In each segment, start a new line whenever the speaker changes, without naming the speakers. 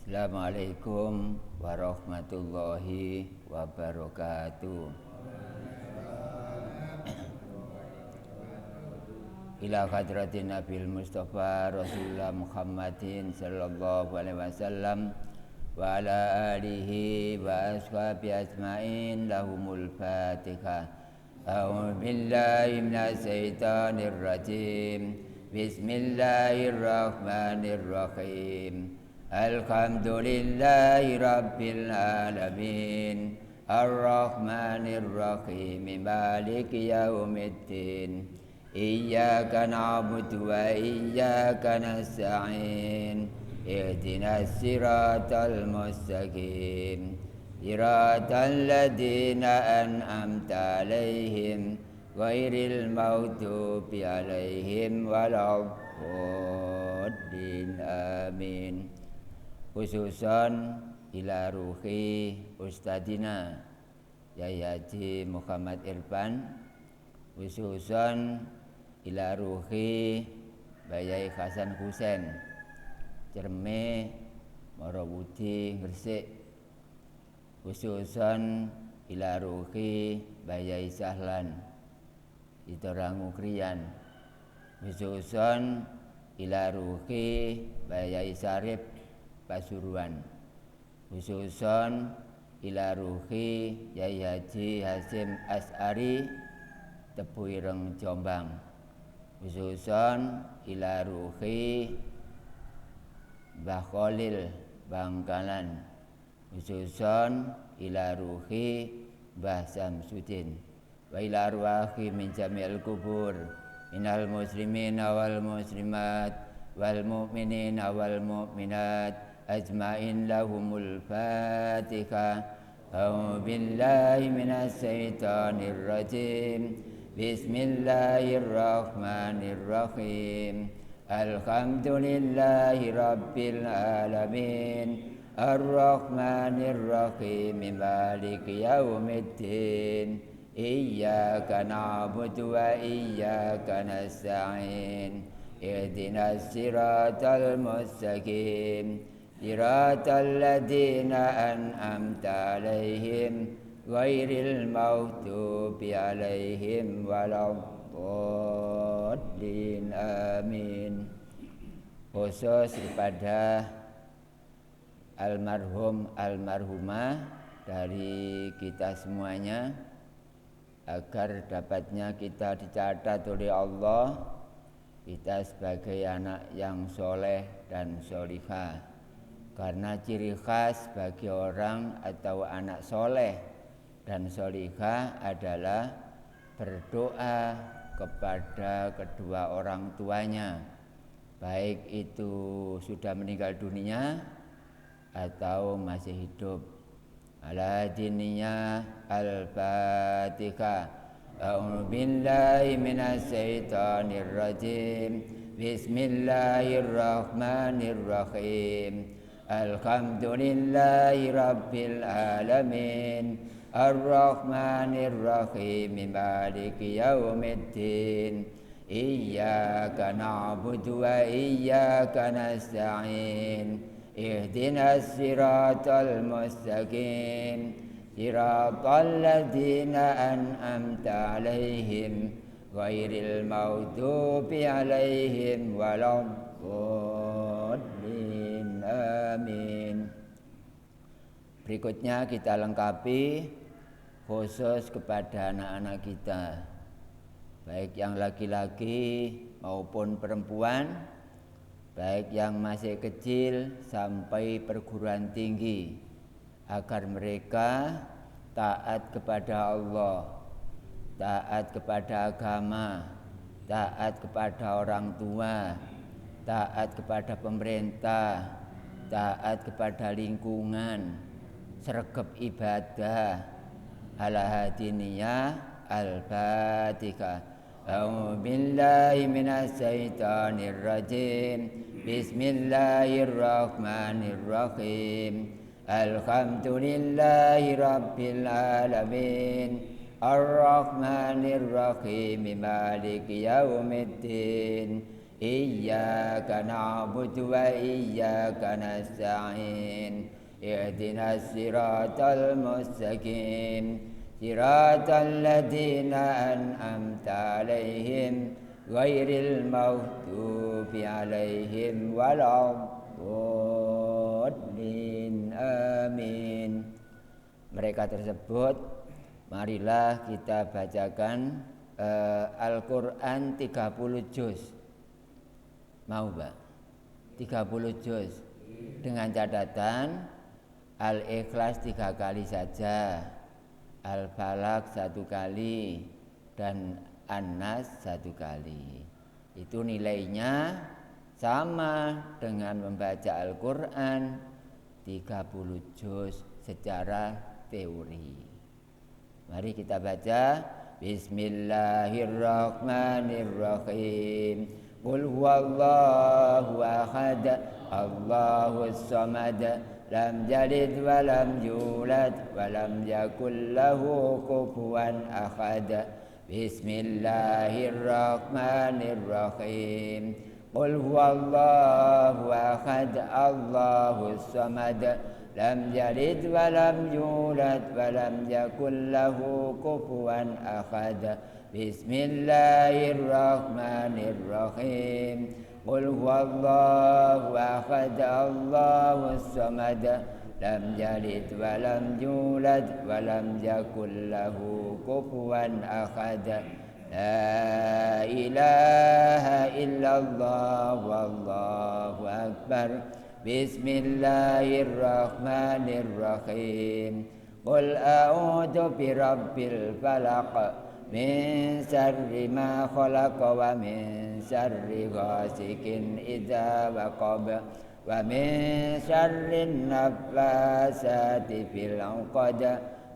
Assalamualaikum warahmatullahi wabarakatuh. Ila hadratin Nabil Mustafa Rasulullah Muhammadin sallallahu alaihi wasallam wa ala alihi wa ashabi ajmain lahumul fatihah. A'udzu billahi minasy syaithanir rajim. Bismillahirrahmanirrahim. Alhamdulillahi Rabbil Alamin Ar-Rahmanir-Rahim Maliki Yaumiddin Iyyaka na'budu wa iyyaka nasta'in Ihdinas siratal mustaqim Siratal ladzina an'amta 'alaihim ghairil maghdubi 'alaihim waladdallin. Amin. Khususon ila ruhi Ustadina Yai Haji Muhammad Irfan, khususon ila ruhi Bayai Hasan Husain Cerme Morawudi Gresik, khususon ila ruhi Bayai Sahlan Itorangu Krian, khususon ila ruhi Bayai Sarip Pasuruan, khususon ila ruhi Yai Haji Hasim As'ari Tebuireng Jombang, khususon ila ruhi Mbah Khalil Bangkalan, khususon ila ruhi Mbah Samsudin, wa ila arwahi min jami'il kubur minal muslimin wal muslimat wal mu'minin wal mu'minat ajmain lahumul fatihah. A'udzu billahi minasy syaithanir rajim. Bismillahirrahmanirrahim. Alhamdulillahi Rabbil Alamin Ar-Rahmanir-Rahim Maliki Yaumiddin Iyyaka na'budu wa iyyaka nasta'in Ihdinas siratal mustaqim Siratal ladzina an'amta 'alaihim ghairil maghdubi 'alaihim waladdallin. Amin. Khusus kepada almarhum almarhumah dari kita semuanya, agar dapatnya kita dicatat oleh Allah kita sebagai anak yang soleh dan solihah. Karena ciri khas bagi orang atau anak soleh dan solihah adalah berdoa kepada kedua orang tuanya, baik itu sudah meninggal dunia atau masih hidup. Ala diniyah al-fatihah. A'udzu billahi minasy syaithanir rajim. Bismillahirrahmanirrahim. Alhamdulillahi Rabbil Alamin Ar-Rahmanir-Rahim Maliki Yaumiddin Iyyaka na'budu wa iyyaka nasta'in Ihdinas siratal mustaqim Siratal ladzina an'amta 'alaihim ghairil maghdubi 'alaihim waladdallin. Amin. Berikutnya kita lengkapi khusus kepada anak-anak kita, baik yang laki-laki maupun perempuan, baik yang masih kecil sampai perguruan tinggi, agar mereka taat kepada Allah, taat kepada agama, taat kepada orang tua, taat kepada pemerintah, taat kepada lingkungan, sregep ibadah. Ala hadiniyah al-fatihah. A'udzu billahi minasy syaithanir rajim. Bismillahirrahmanirrahim. Alhamdulillahi Rabbil Alamin Ar-Rahmanir-Rahim Maliki Yaumiddin Iyyaka na'budu wa iyyaka nasta'in. Ihdinas siratal mustaqim. Siratal ladzina an'amta 'alaihim ghairil maghdubi 'alaihim waladdallin. Amin. Mereka tersebut marilah kita bacakan Al-Quran 30 juz. Mau Pak? 30 juz. Dengan catatan Al-Ikhlas 3 kali saja, Al-Falaq 1 kali, dan An-Nas 1 kali. Itu nilainya sama dengan membaca Al-Quran 30 juz secara teori. Mari kita baca. Bismillahirrahmanirrahim. Qul huwallahu ahad, Allahus samad, lam yalid wa lam yulad wa lam yakul lahu kufuwan ahad. Bismillahirrahmanirrahim. Qul huwallahu ahad, Allahus samad, lam yalid wa lam yulad wa lam yakul lahu kufuwan ahad. Bismillahirrahmanirrahim. Qul huwallahu ahad, Allahus samad, lam yalid wa lam yulad wa lam yakul lahu kufuwan ahad. La ilaha illallah wallahu akbar. Bismillahirrahmanirrahim. Qul a'udzu birabbil falaq, min syarri ma khalaq, wa min syarri ghasikin idza waqab, wa min syarri naffasati fil 'uqad,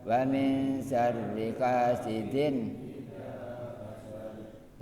wa min syarri hasidin.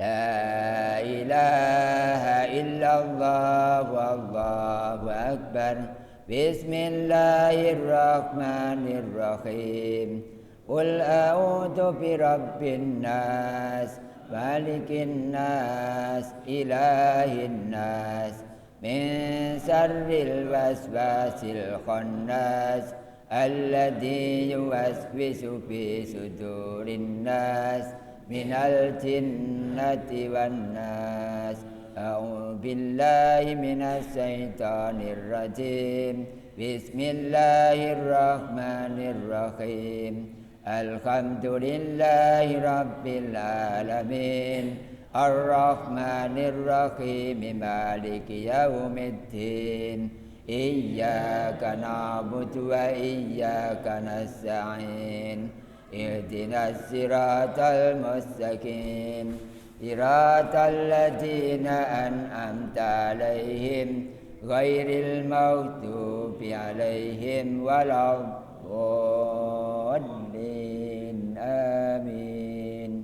La ilaha illallah wallahu akbar. Bismillahirrahmanirrahim. Qul a'udzu birabbin nas, malikin nas, ilahin nas, min syarril waswasil khannas, alladzi yuwaswisu fi sudurin nas, minal jinnati wan nas. A'udzu billahi minas syaitonir rajim. Bismillahirrahmanirrahim. Alhamdulillahi rabbil alamin. Ar-Rahmanir-Rahim. Maliki yaumiddin. Iyyaka na'budu wa iyyaka nasta'in. Ihdinas siratal mustaqim. Siratal ladzina an'amta 'alaihim ghairil maghdubi 'alaihim waladdallin. Amin.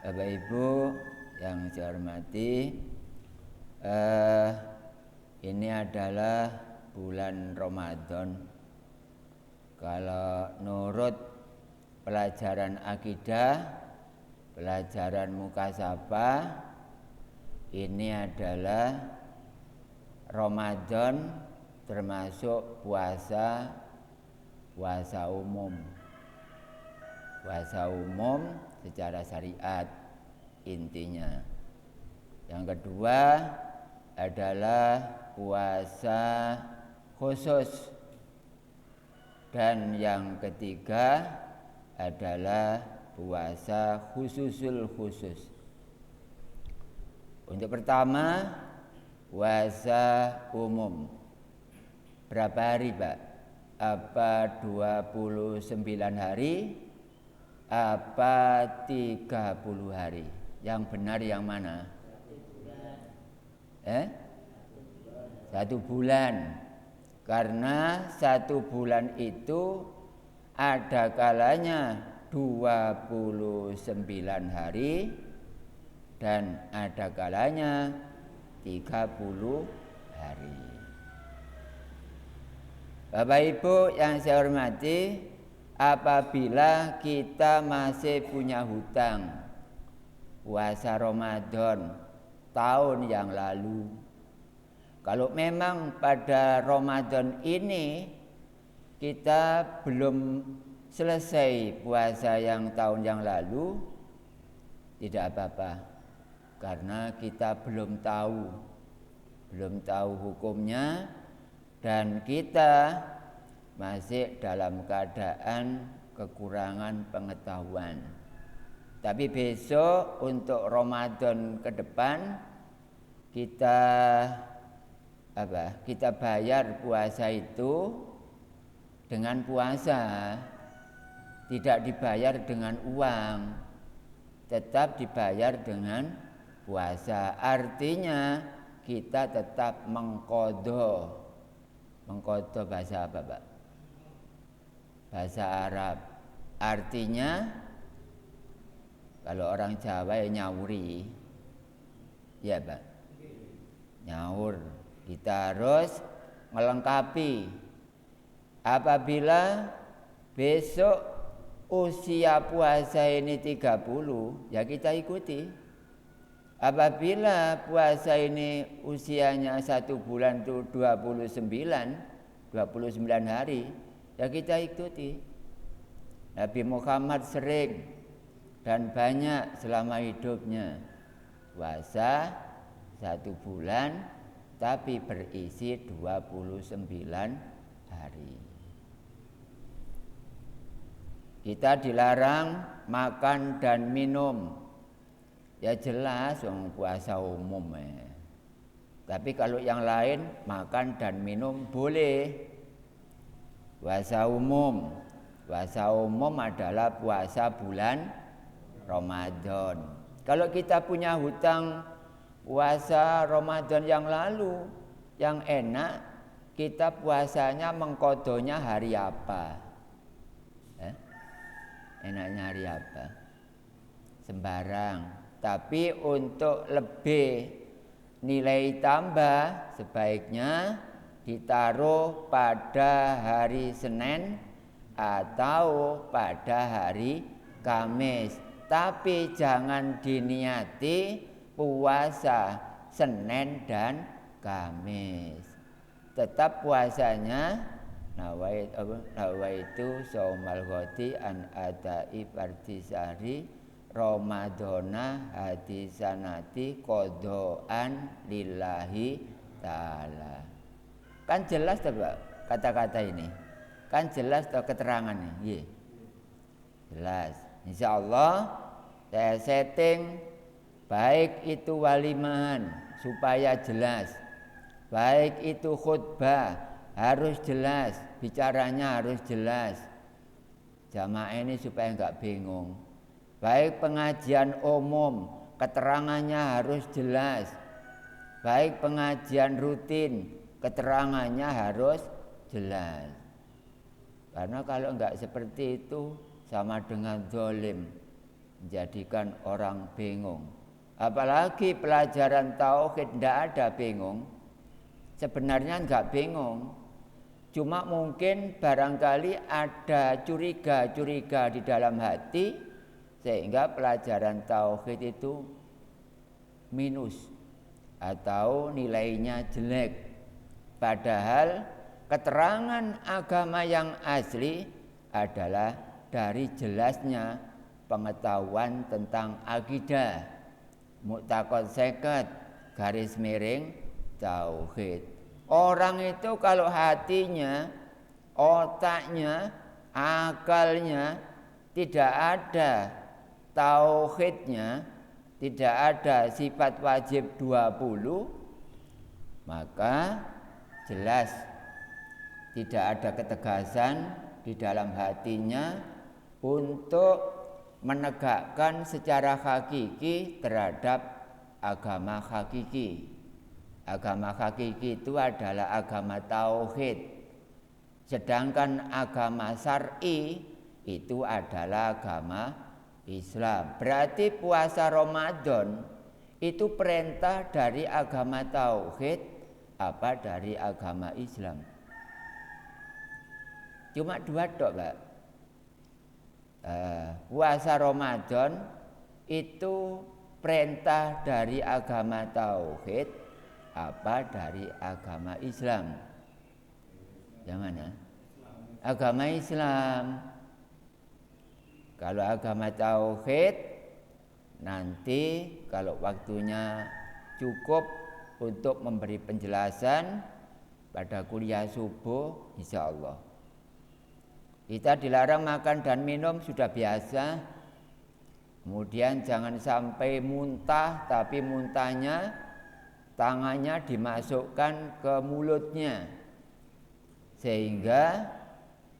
Bapak Ibu yang saya hormati, ini adalah bulan Ramadan. Kalau nurut pelajaran akidah, pelajaran mukasabah, ini adalah Ramadan termasuk puasa umum. Puasa umum secara syariat intinya. Yang kedua adalah puasa khusus. Dan yang ketiga adalah puasa khususul khusus. Untuk pertama, puasa umum. Berapa hari, Pak? Apa 29 hari? Apa 30 hari? Yang benar yang mana? 1 bulan. Karena 1 bulan itu ada kalanya 29 hari dan ada kalanya 30 hari. Bapak Ibu yang saya hormati, apabila kita masih punya hutang puasa Ramadan tahun yang lalu. Kalau memang pada Ramadan ini kita belum selesai puasa yang tahun yang lalu, tidak apa-apa, karena kita belum tahu hukumnya, dan kita masih dalam keadaan kekurangan pengetahuan. Tapi besok untuk Ramadan ke depan kita bayar puasa itu dengan puasa, tidak dibayar dengan uang, tetap dibayar dengan puasa. Artinya kita tetap mengqadha. Mengqadha bahasa apa, Pak? Bahasa Arab. Artinya kalau orang Jawa ya nyauri. Ya, Pak. Nyaur. Kita harus melengkapi. Apabila besok usia puasa ini 30, ya kita ikuti. Apabila puasa ini usianya 1 bulan itu 29 hari, ya kita ikuti. Nabi Muhammad sering dan banyak selama hidupnya puasa 1 bulan tapi berisi 29 hari. Kita dilarang makan dan minum. Ya jelas puasa umum. Tapi kalau yang lain makan dan minum boleh. Puasa umum. Puasa umum adalah puasa bulan Ramadan. Kalau kita punya hutang puasa Ramadan yang lalu, yang enak kita puasanya mengqadhanya hari apa? Enaknya hari apa? Sembarang. Tapi untuk lebih nilai tambah sebaiknya ditaruh pada hari Senin atau pada hari Kamis. Tapi jangan diniati puasa Senin dan Kamis. Tetap puasanya nawaitu saumal ghadi an adai fardisari Ramadana hadisanati qadhaan lillahi ta'ala. Kan jelas toh, Pak, kata-kata ini. Kan jelas toh keterangannya. Nggih. Jelas. Insyaallah saya setting baik itu walimahan supaya jelas. Baik itu khutbah harus jelas, bicaranya harus jelas. Jamaah ini supaya enggak bingung. Baik pengajian umum, keterangannya harus jelas. Baik pengajian rutin, keterangannya harus jelas. Karena kalau enggak seperti itu sama dengan zalim, menjadikan orang bingung. Apalagi pelajaran tauhid enggak ada bingung. Sebenarnya enggak bingung. Cuma mungkin barangkali ada curiga-curiga di dalam hati, sehingga pelajaran tauhid itu minus atau nilainya jelek. Padahal keterangan agama yang asli adalah dari jelasnya pengetahuan tentang akidah, mu'taqad seket, garis miring tauhid. Orang itu kalau hatinya, otaknya, akalnya tidak ada tauhidnya, tidak ada sifat wajib 20, maka jelas tidak ada ketegasan di dalam hatinya untuk menegakkan secara hakiki terhadap agama hakiki. Agama hakiki itu adalah agama tauhid. Sedangkan agama syar'i itu adalah agama Islam. Berarti puasa Ramadan itu perintah dari agama tauhid apa dari agama Islam? Cuma dua tok, Pak. Puasa Ramadan itu perintah dari agama tauhid apa dari agama Islam? Yang mana? Agama Islam. Kalau agama tauhid nanti kalau waktunya cukup untuk memberi penjelasan pada kuliah subuh, insya Allah. Kita dilarang makan dan minum sudah biasa. Kemudian jangan sampai muntah, tapi muntahnya tangannya dimasukkan ke mulutnya sehingga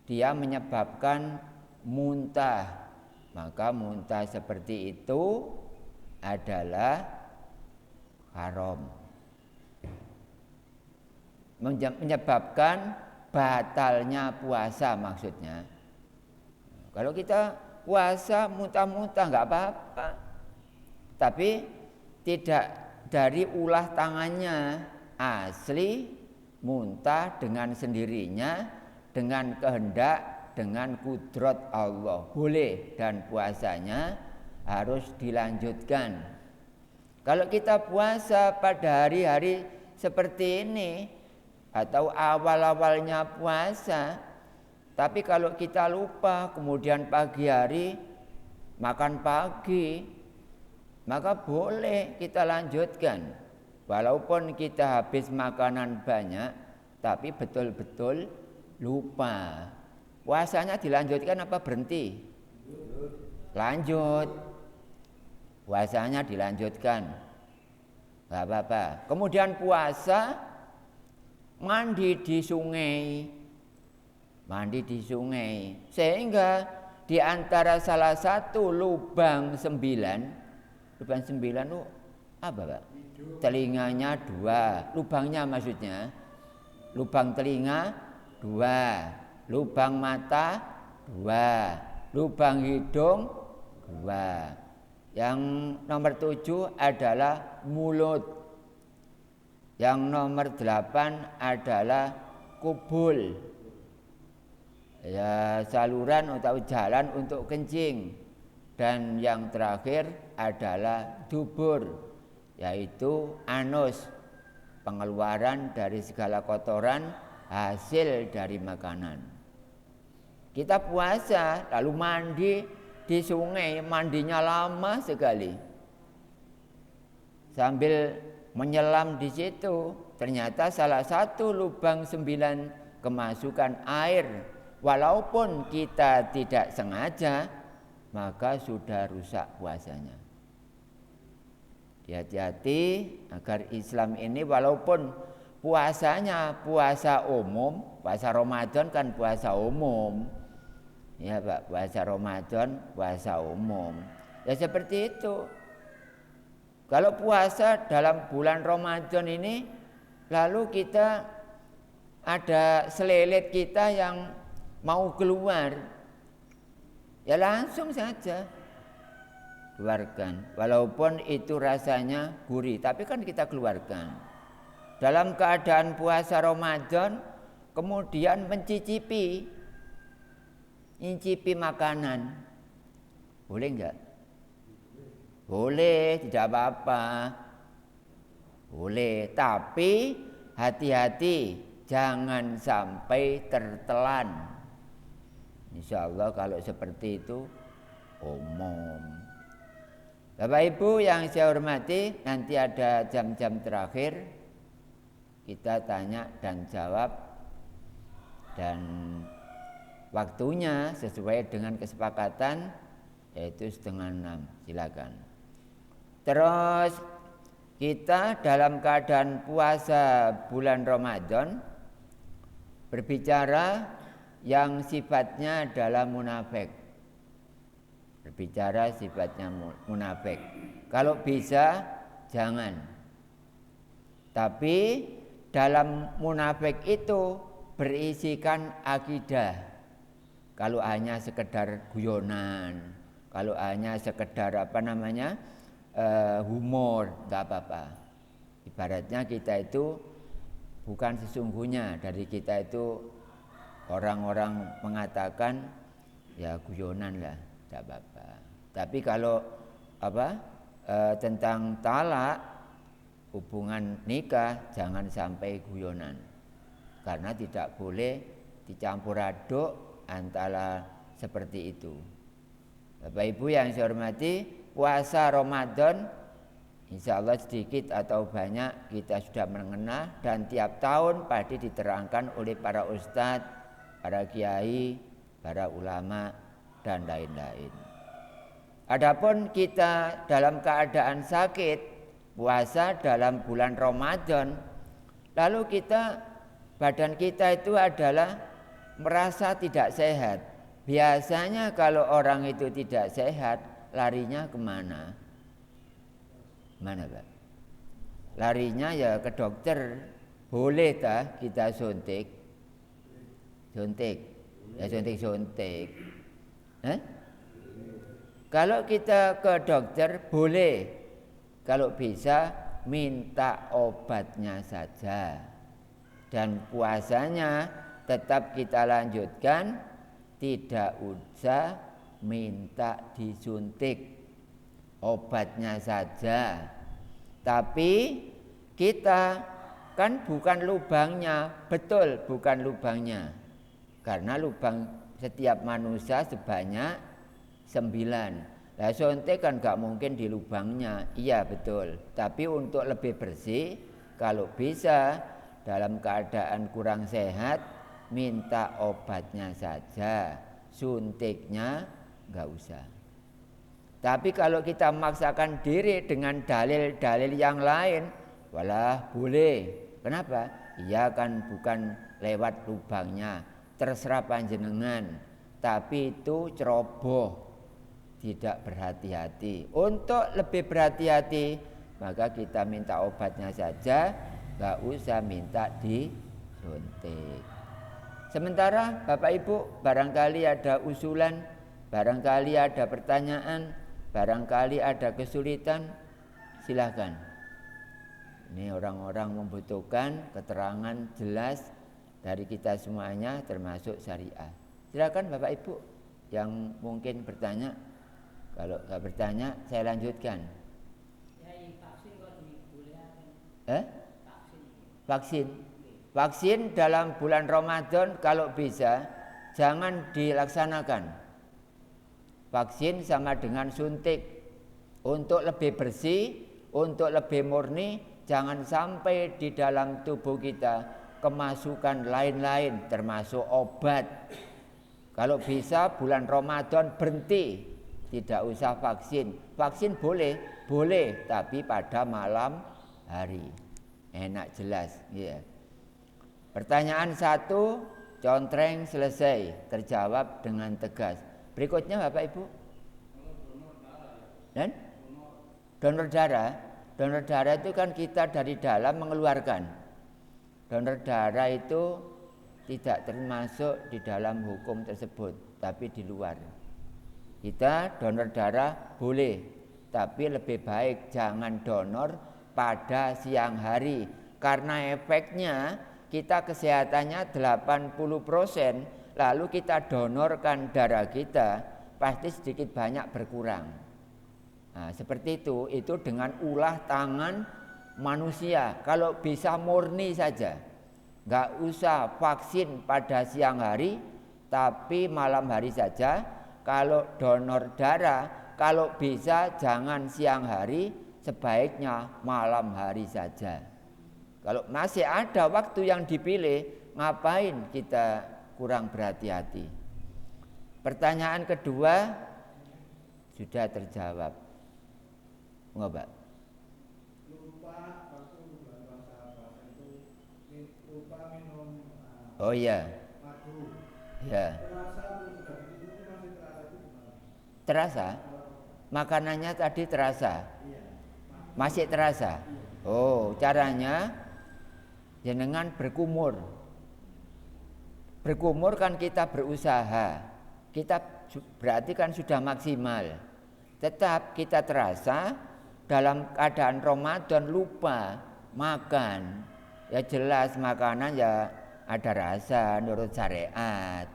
dia menyebabkan muntah. Maka muntah seperti itu adalah haram, menyebabkan batalnya puasa maksudnya. Kalau kita puasa muntah-muntah nggak apa-apa, tapi tidak dari ulah tangannya, asli muntah dengan sendirinya, dengan kehendak, dengan kudrat Allah boleh, dan puasanya harus dilanjutkan. Kalau kita puasa pada hari-hari seperti ini atau awal-awalnya puasa, tapi kalau kita lupa kemudian pagi hari makan pagi, maka boleh kita lanjutkan. Walaupun kita habis makanan banyak, tapi betul-betul lupa. Puasanya dilanjutkan apa berhenti? Lanjut. Puasanya dilanjutkan. Gak apa-apa. Kemudian puasa, mandi di sungai. Mandi di sungai. Sehingga di antara salah satu lubang 9, lubang 9 itu apa, Pak? Telinganya 2, lubangnya maksudnya. Lubang telinga 2, lubang mata 2, lubang hidung 2. Yang nomor 7 adalah mulut. Yang nomor 8 adalah kubul. Ya, saluran atau jalan untuk kencing. Dan yang terakhir adalah dubur, yaitu anus, pengeluaran dari segala kotoran hasil dari makanan. Kita puasa lalu mandi di sungai, mandinya lama sekali. Sambil menyelam di situ, ternyata salah satu lubang 9 kemasukan air. Walaupun kita tidak sengaja, maka sudah rusak puasanya. Hati-hati agar Islam ini walaupun puasanya puasa umum, puasa Ramadan kan puasa umum. Ya Pak, puasa Ramadan puasa umum. Ya seperti itu. Kalau puasa dalam bulan Ramadan ini, lalu kita ada selelet kita yang mau keluar, ya langsung saja keluarkan. Walaupun itu rasanya gurih, tapi kan kita keluarkan. Dalam keadaan puasa Ramadan, kemudian mencicipi makanan, boleh enggak? Boleh, tidak apa-apa. Boleh, tapi hati-hati, jangan sampai tertelan. Insya Allah kalau seperti itu umum. Bapak Ibu yang saya hormati, nanti ada jam-jam terakhir kita tanya dan jawab, dan waktunya sesuai dengan kesepakatan yaitu 5:30. Silakan. Terus kita dalam keadaan puasa bulan Ramadan berbicara yang sifatnya adalah munafik. Berbicara sifatnya munafik. Kalau bisa jangan. Tapi dalam munafik itu berisikan akidah. Kalau hanya sekedar guyonan, kalau hanya sekedar humor, enggak apa-apa. Ibaratnya kita itu bukan sesungguhnya, dari kita itu orang-orang mengatakan ya guyonan lah, tidak apa-apa. Tapi kalau tentang talak, hubungan nikah jangan sampai guyonan, karena tidak boleh dicampur aduk antara seperti itu. Bapak Ibu yang saya hormati, puasa Ramadan insya Allah sedikit atau banyak kita sudah mengenal, dan tiap tahun pasti diterangkan oleh para ustadz, para kiai, para ulama dan lain-lain. Adapun kita dalam keadaan sakit, puasa dalam bulan Ramadan, lalu badan kita itu adalah merasa tidak sehat. Biasanya kalau orang itu tidak sehat, larinya kemana? Mana Pak? Larinya ya ke dokter. Boleh tak kita suntik? Ya suntik. Kalau kita ke dokter boleh, kalau bisa minta obatnya saja, dan puasanya tetap kita lanjutkan, tidak usah minta disuntik, obatnya saja. Tapi kita kan bukan lubangnya, betul bukan lubangnya, karena lubang setiap manusia sebanyak 9. Nah, suntik kan gak mungkin di lubangnya. Iya betul. Tapi untuk lebih bersih, kalau bisa dalam keadaan kurang sehat, minta obatnya saja, suntiknya gak usah. Tapi kalau kita memaksakan diri dengan dalil-dalil yang lain, walah boleh. Kenapa? Iya kan bukan lewat lubangnya, terserah panjenengan. Tapi itu ceroboh, tidak berhati-hati. Untuk lebih berhati-hati, maka kita minta obatnya saja, gak usah minta disuntik. Sementara Bapak Ibu barangkali ada usulan, barangkali ada pertanyaan, barangkali ada kesulitan, silakan. Ini orang-orang membutuhkan keterangan jelas dari kita semuanya, termasuk syariah. Silakan Bapak Ibu yang mungkin bertanya. Kalau nggak bertanya, saya lanjutkan. Vaksin dalam bulan Ramadan kalau bisa jangan dilaksanakan. Vaksin sama dengan suntik. Untuk lebih bersih, untuk lebih murni, jangan sampai di dalam tubuh kita kemasukan lain-lain, termasuk obat. Kalau bisa bulan Ramadan berhenti. Tidak usah vaksin. Vaksin boleh, tapi pada malam hari. Enak jelas, ya. Pertanyaan 1, contreng selesai, terjawab dengan tegas. Berikutnya Bapak Ibu. Dan donor darah itu kan kita dari dalam mengeluarkan. Donor darah itu tidak termasuk di dalam hukum tersebut, tapi di luar. Kita donor darah boleh, tapi lebih baik jangan donor pada siang hari, karena efeknya kita kesehatannya 80%, lalu kita donorkan darah kita pasti sedikit banyak berkurang. Nah, seperti itu dengan ulah tangan manusia. Kalau bisa murni saja, nggak usah vaksin pada siang hari, tapi malam hari saja. Kalau donor darah, kalau bisa jangan siang hari, sebaiknya malam hari saja. Kalau masih ada waktu yang dipilih, ngapain kita kurang berhati-hati? Pertanyaan kedua sudah terjawab. Enggak, Pak? Oh iya. Ya. Terasa? Makanannya tadi terasa? Masih terasa? Oh, caranya jenengan berkumur. Berkumur kan kita berusaha. Kita berarti kan sudah maksimal. Tetap kita terasa dalam keadaan Ramadan lupa makan. Ya jelas makanan ya ada rasa menurut syariat.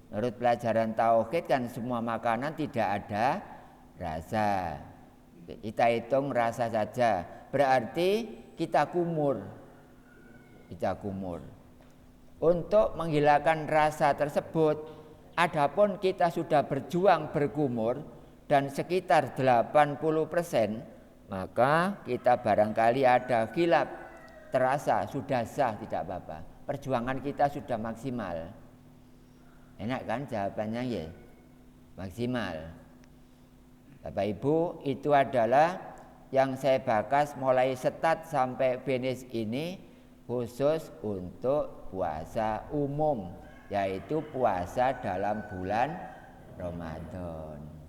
Menurut pelajaran tauhid kan semua makanan tidak ada rasa. Kita hitung rasa saja. Berarti kita kumur. Kita kumur. Untuk menghilangkan rasa tersebut, adapun kita sudah berjuang berkumur dan sekitar 80%, maka kita barangkali ada khilaf, terasa sudah sah, tidak apa-apa. Perjuangan kita sudah maksimal. Enak kan jawabannya ya? Maksimal. Bapak Ibu, itu adalah yang saya bakas mulai start sampai finish ini khusus untuk puasa umum, yaitu puasa dalam bulan Ramadan.